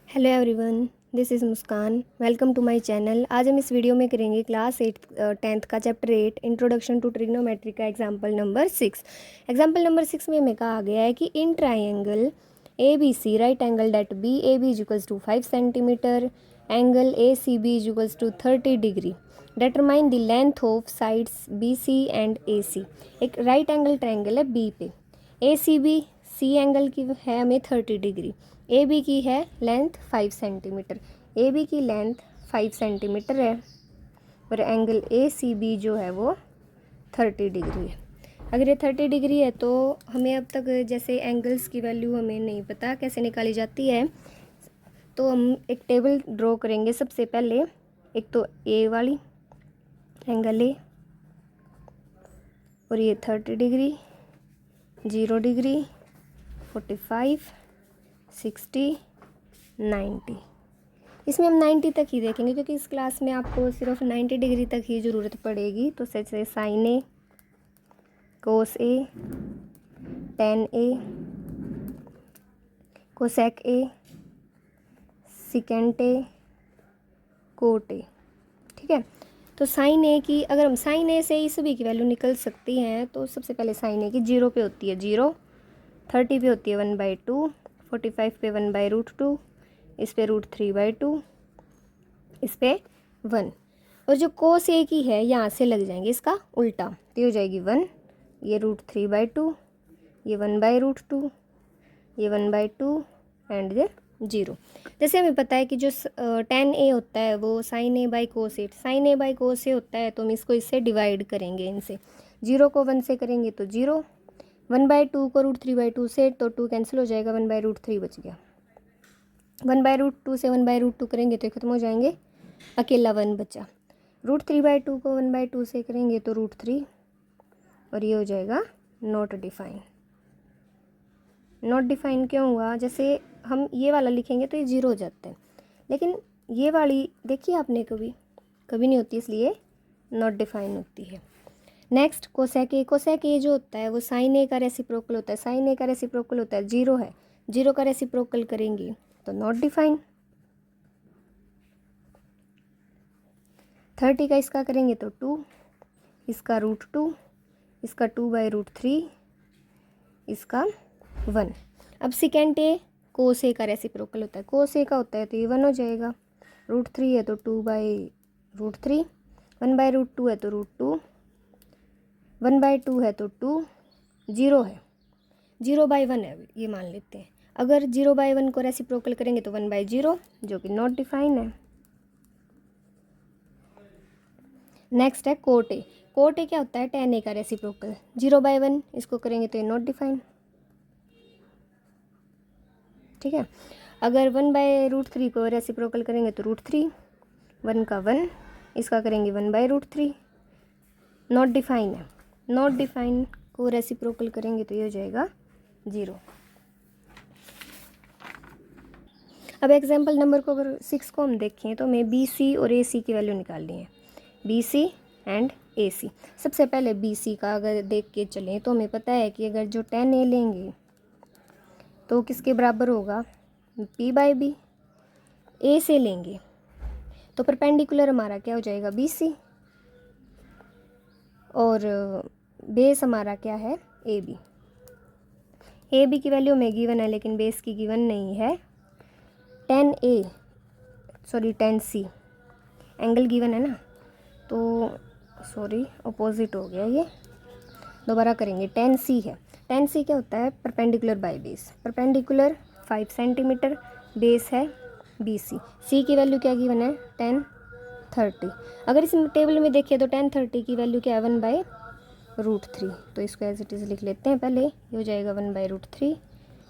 Hello everyone, this is Muskan. Welcome to my channel. आज हम इस वीडियो में करेंगे क्लास 10th का चैप्टर 8 इंट्रोडक्शन टू ट्रिग्नोमेट्री का एग्जाम्पल नंबर 6। एग्जाम्पल नंबर 6 में हमें कहा गया है कि in triangle A B C right angle that B A B is equals to 5 centimetre, angle A C B is equals to 30 degree, determine the length of sides B C and ए सी। एक right angle triangle है B पे, ए C B C angle की है हमें 30 degree, ए B की है length 5 centimetre, ए B की length 5 centimetre है और एंगल ए सी बी जो है वो 30 डिग्री है। अगर ये 30 डिग्री है तो हमें अब तक जैसे एंगल्स की वैल्यू हमें नहीं पता कैसे निकाली जाती है, तो हम एक टेबल ड्रॉ करेंगे। सबसे पहले एक तो ए वाली एंगल ए और ये 30 डिग्री, 0 डिग्री, 45, 60, 90। इसमें हम 90 तक ही देखेंगे क्योंकि इस क्लास में आपको सिर्फ 90 डिग्री तक ही ज़रूरत पड़ेगी। तो जैसे sine A, cos A, tan A, cosec A, secant A, cot A. ठीक है, तो साइन ए की अगर हम साइन ए से ही सभी की वैल्यू निकल सकती हैं तो सबसे पहले साइन ए की 0 पे होती है 0, 30 पे होती है 1/2, 45 पे 1/√2, इस पे √3/2, इस पे 1। और जो कोस ए की है यहाँ से लग जाएंगे इसका उल्टा, तो हो जाएगी 1, ये √3/2, ये 1/√2, ये 1/2 एंड ये 0। जैसे हमें पता है कि जो tan a होता है वो sin a by cos A, sin a by cos A होता है, तो हम इसको इससे डिवाइड करेंगे। इनसे 0 को 1 से करेंगे तो 0, 1/2 को √3/2 से तो 2 कैंसिल हो जाएगा, 1/√3 बच गया। 1/√2 से 1/√2 करेंगे तो ख़त्म हो जाएंगे, अकेला 1 बचा। √3/2 को 1/2 से करेंगे तो √3 और ये हो जाएगा नॉट डिफाइन। नॉट डिफाइन क्यों हुआ? जैसे हम ये वाला लिखेंगे तो ये 0 हो जाता है, लेकिन ये वाली देखिए आपने कभी नहीं होती, इसलिए नॉट डिफाइन होती है। नेक्स्ट कोसेक ए। कोसेक ए जो होता है वो साइन ए का रेसिप्रोकल होता है। साइन ए का रेसिप्रोकल होता है 0 है, 0 का रेसिप्रोकल करेंगे तो नॉट डिफाइन। 30 का इसका करेंगे तो 2, इसका √2, इसका 2/√3, इसका 1। अब सिकेंट ए कोस ए का रेसिप्रोकल होता है, कोस ए का होता है तो ये 1 हो जाएगा, √3 है तो 2/√3, 1/√2 है तो √2, 1/2 है तो 2, 0 है, 0/1 है ये मान लेते हैं। अगर 0/1 को रेसिप्रोकल करेंगे तो 1/0 जो कि नॉट डिफाइन है। नेक्स्ट है कोट ए। कोट ए क्या होता है? tan a का रेसिप्रोकल, 0/1 इसको करेंगे तो ये नॉट डिफाइन। ठीक है, अगर 1/√3 को रेसिप्रोकल करेंगे तो √3, 1 का 1, इसका करेंगे 1/√3, नॉट डिफाइन है। नॉट डिफाइन को रेसिप्रोकल करेंगे तो ये हो जाएगा 0। अब एग्जाम्पल नंबर को अगर 6 को हम देखें तो हमें बी सी और ए सी की वैल्यू निकालनी है, बी सी एंड ए सी। सबसे पहले बी सी का अगर देख के चलें तो हमें पता है कि अगर जो tan a लेंगे तो किसके बराबर होगा? p/b। ए से लेंगे तो परपेंडिकुलर हमारा क्या हो जाएगा? बी सी, और बेस हमारा क्या है? A B. ए बी की वैल्यू में गिवन है लेकिन बेस की गिवन नहीं है। tan c एंगल गिवन है ना, तो अपोजिट हो गया ये, दोबारा करेंगे। tan c है, tan c क्या होता है? Perpendicular by base. Perpendicular 5 centimetre, base है बी सी। सी की वैल्यू क्या गिवन है? tan 30। अगर इस टेबल में देखिए तो tan 30 की वैल्यू क्या है? 1/√3, तो इसको एज इट इज़ लिख लेते हैं पहले। ये हो जाएगा 1/√3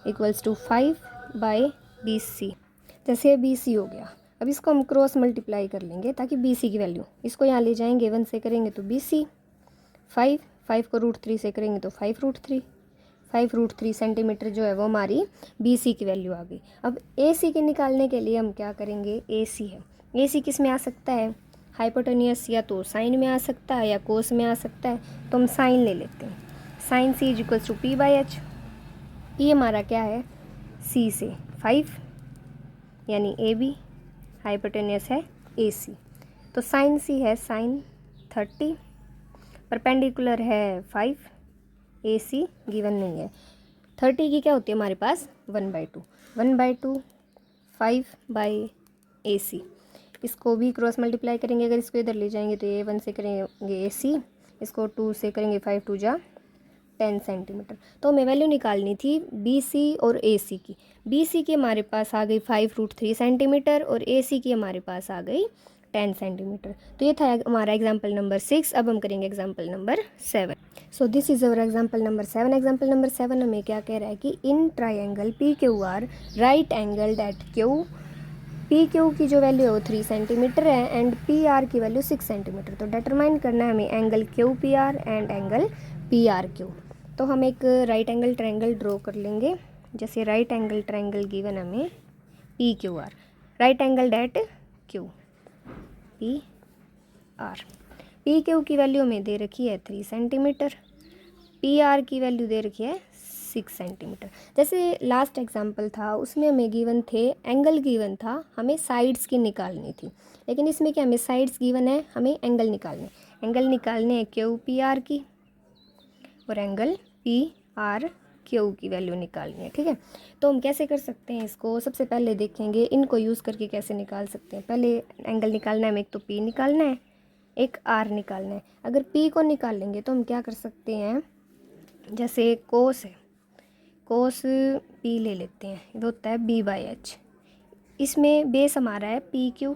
इक्वल्स टू 5/BC। जैसे बी सी हो गया, अब इसको हम क्रॉस मल्टीप्लाई कर लेंगे ताकि बी सी की वैल्यू, इसको यहाँ ले जाएंगे, 1 से करेंगे तो बी सी, 5 को √3 से करेंगे तो 5√3 सेंटीमीटर जो है वो हमारी बी सी की वैल्यू आ गई। अब ए सी के निकालने के लिए हम क्या करेंगे? ए सी है, ए सी किस में आ सकता है? हाइपोटेनियस या तो साइन में आ सकता है या कोस में आ सकता है, तो हम साइन ले लेते हैं। Sine C is equals to p/h। ये हमारा क्या है? सी से 5, यानी ए बी, हाइपोटेनियस है ए सी। तो साइन सी है साइन 30, परपेंडिकुलर है 5, ए सी गिवन नहीं है। 30 की क्या होती है हमारे पास 1/2, 1/2 5/AC। इसको भी क्रॉस मल्टीप्लाई करेंगे, अगर इसको इधर ले जाएंगे तो ये 1 से करेंगे AC, इसको 2 से करेंगे 5 2 जा 10 सेंटीमीटर। तो हमें वैल्यू निकालनी थी BC और AC की। BC की हमारे पास आ गई 5√3 सेंटीमीटर और AC की हमारे पास आ गई 10 सेंटीमीटर। तो ये था हमारा एग्जाम्पल नंबर 6। अब हम करेंगे example number 7। So this is our example number 7। Example number 7 हमें क्या कह रहा है कि in triangle PQR right angle at Q, PQ की जो वैल्यू है वो 3 सेंटीमीटर है एंड PR की वैल्यू 6 सेंटीमीटर। तो डिटरमाइन करना है हमें angle QPR and angle PRQ। तो हम एक राइट एंगल ट्रायंगल ड्रॉ कर लेंगे। जैसे राइट एंगल ट्रायंगल गिवन हमें PQR, right angle at Q PR। PQ की वैल्यू हमें दे रखी है 3 सेंटीमीटर, PR की वैल्यू दे रखी है 6 सेंटीमीटर। जैसे लास्ट एग्जाम्पल था उसमें हमें गिवन थे एंगल गिवन था, हमें साइड्स की निकालनी थी। लेकिन इसमें क्या हमें साइड्स गिवन है, हमें एंगल निकालने हैं QPR की और एंगल PRQ की वैल्यू निकालनी है। ठीक है, तो हम कैसे कर सकते हैं इसको, सबसे पहले देखेंगे इनको यूज़ करके कैसे निकाल सकते हैं। पहले एंगल निकालना है हमें, एक तो P निकालना है, एक R निकालना है। अगर P को निकाल लेंगे तो हम क्या कर सकते हैं, जैसे कोस है, कोस P ले लेते हैं, ये होता है B/H। इसमें बेस हमारा है PQ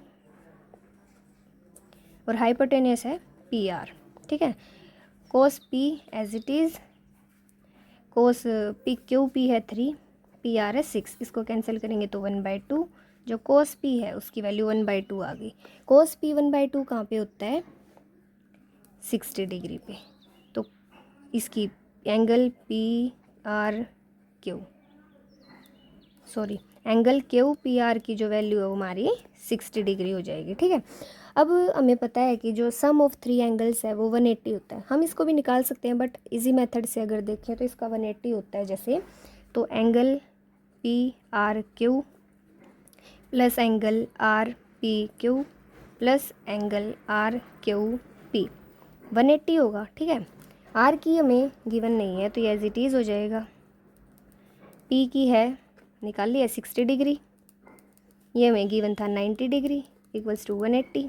और हाइपोटेनियस है PR। ठीक है, cos P as it is, cos QP है 3, PR है 6, इसको कैंसिल करेंगे तो 1/2। जो कोस P है उसकी वैल्यू 1/2 आ गई। कोस P 1/2 कहाँ पे होता है 60 डिग्री पे। तो इसकी एंगल एंगल QPR की जो वैल्यू है वो हमारी 60 डिग्री हो जाएगी। ठीक है, अब हमें पता है कि जो सम ऑफ 3 एंगल्स है वो 180 होता है। हम इसको भी निकाल सकते हैं बट इजी मेथड से अगर देखें तो इसका 180 होता है। जैसे तो angle PRQ plus angle RPQ plus angle RQP 180 होगा। ठीक है, R की हमें गिवन नहीं है तो ये एज इट इज़ हो जाएगा। P की है निकाल लिया 60 डिग्री, ये हमें गिवन था 90 degree equals to 180।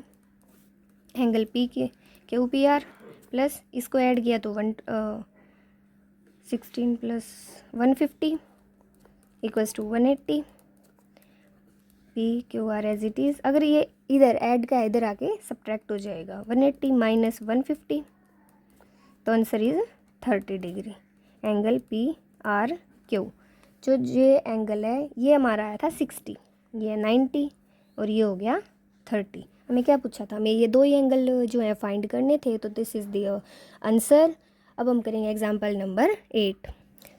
Angle P के QPR प्लस इसको ऐड किया तो 16 plus 150 equals to 180। PQR as it is, अगर ये इधर ऐड का इधर आके सब्ट्रैक्ट हो जाएगा 180 माइनस 150, तो answer is 30 degree. Angle PRQ, जो ये एंगल है ये हमारा आया था 60, ये 90 और ये हो गया 30। हमें क्या पूछा था, हमें ये दो ही एंगल जो है फाइंड करने थे। तो दिस इज़ द आंसर। अब हम करेंगे example number 8।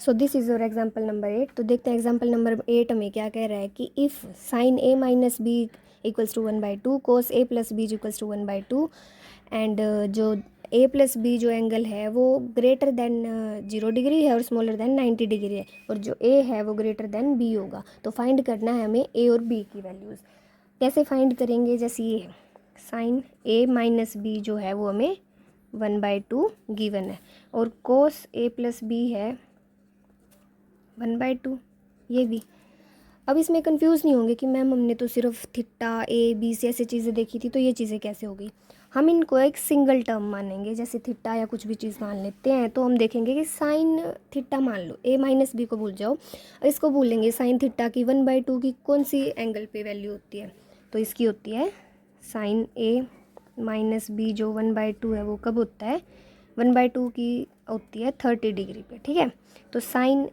So this is your example number 8। तो देखते हैं एग्जाम्पल नंबर 8 हमें क्या कह रहा है कि if sine A minus B equals to 1/2, cos A plus B equals to 1/2 and जो A प्लस B जो एंगल है वो ग्रेटर देन 0 डिग्री है और स्मॉलर देन 90 डिग्री है, और जो A है वो ग्रेटर देन B होगा। तो फाइंड करना है हमें A और B की वैल्यूज़। कैसे फाइंड करेंगे, जैसे ये साइन A माइनस B जो है वो हमें 1/2 गिवन है और कोस A प्लस B है 1/2, ये भी। अब इसमें कंफ्यूज नहीं होंगे कि मैम हमने तो सिर्फ थीटा A B C ऐसी चीज़ें देखी थी, तो ये चीज़ें कैसे हो गई। हम इनको एक सिंगल टर्म मानेंगे, जैसे थीटा या कुछ भी चीज़ मान लेते हैं। तो हम देखेंगे कि साइन थीटा मान लो, A माइनस B को भूल जाओ, इसको भूलेंगे साइन थीटा की 1/2 की कौन सी एंगल पे वैल्यू होती है, तो इसकी होती है साइन A माइनस B जो 1/2 है वो कब होता है 1/2 की होती है 30 डिग्री पे। ठीक है, तो साइन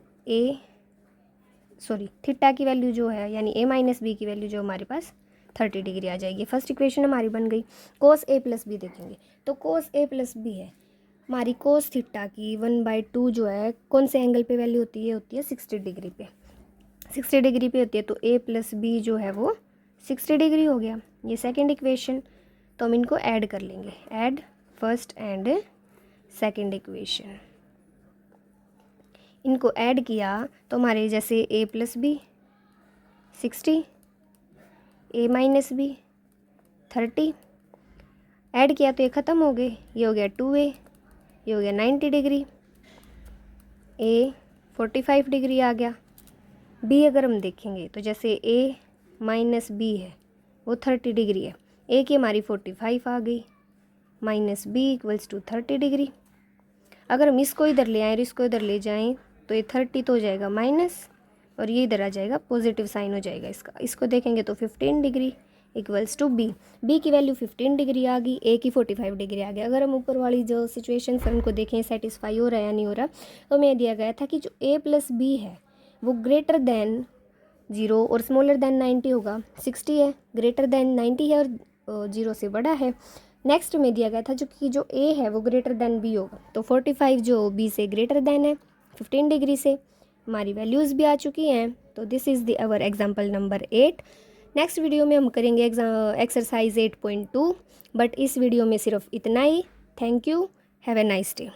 थीटा की वैल्यू जो है यानी A माइनस B की वैल्यू जो हमारे पास 30 डिग्री आ जाएगी। फर्स्ट इक्वेशन हमारी बन गई। कोस A प्लस बी देखेंगे, तो कोस A प्लस बी है हमारी कोस थीटा की 1/2 जो है कौन से एंगल पे वैल्यू होती है, होती है 60 डिग्री पे। 60 डिग्री पे होती है तो A प्लस बी जो है वो 60 डिग्री हो गया। ये सेकेंड इक्वेशन, तो हम इनको ऐड कर लेंगे, add first and second equation. इनको ऐड किया तो हमारे जैसे A plus B 60 A minus B 30, add किया तो ये ख़त्म हो गए, ये हो गया 2a, ये हो गया 90 डिग्री, ए 45 डिग्री आ गया। बी अगर हम देखेंगे तो जैसे ए माइनस बी है वो 30 डिग्री है, ए की हमारी 45 आ गई, minus B equals to 30 degree. अगर हम इसको इधर ले आएँ और इसको इधर ले जाएं तो ये 30 तो हो जाएगा माइनस और ये इधर आ जाएगा पॉजिटिव साइन हो जाएगा इसका। इसको देखेंगे तो 15 degree equals to B, B की वैल्यू 15 डिग्री आ गई, ए की 45 डिग्री आ गई। अगर हम ऊपर वाली जो सिचुएशन है उनको देखें सेटिस्फाई हो रहा है या नहीं हो रहा, तो हमें दिया गया था कि जो ए प्लस बी है वो ग्रेटर देन 0 और स्मॉलर देन 90 होगा। 60 है, ग्रेटर देन 90 है और 0 से बड़ा है। नेक्स्ट में दिया गया था जो कि जो ए है वो ग्रेटर देन बी होगा, तो 45 जो बी से ग्रेटर देन है 15 डिग्री से। हमारी वैल्यूज़ भी आ चुकी हैं। तो this is the our example number 8। Next video में हम करेंगे एक्सरसाइज 8.2, बट इस वीडियो में सिर्फ इतना ही। Thank you, have a nice day.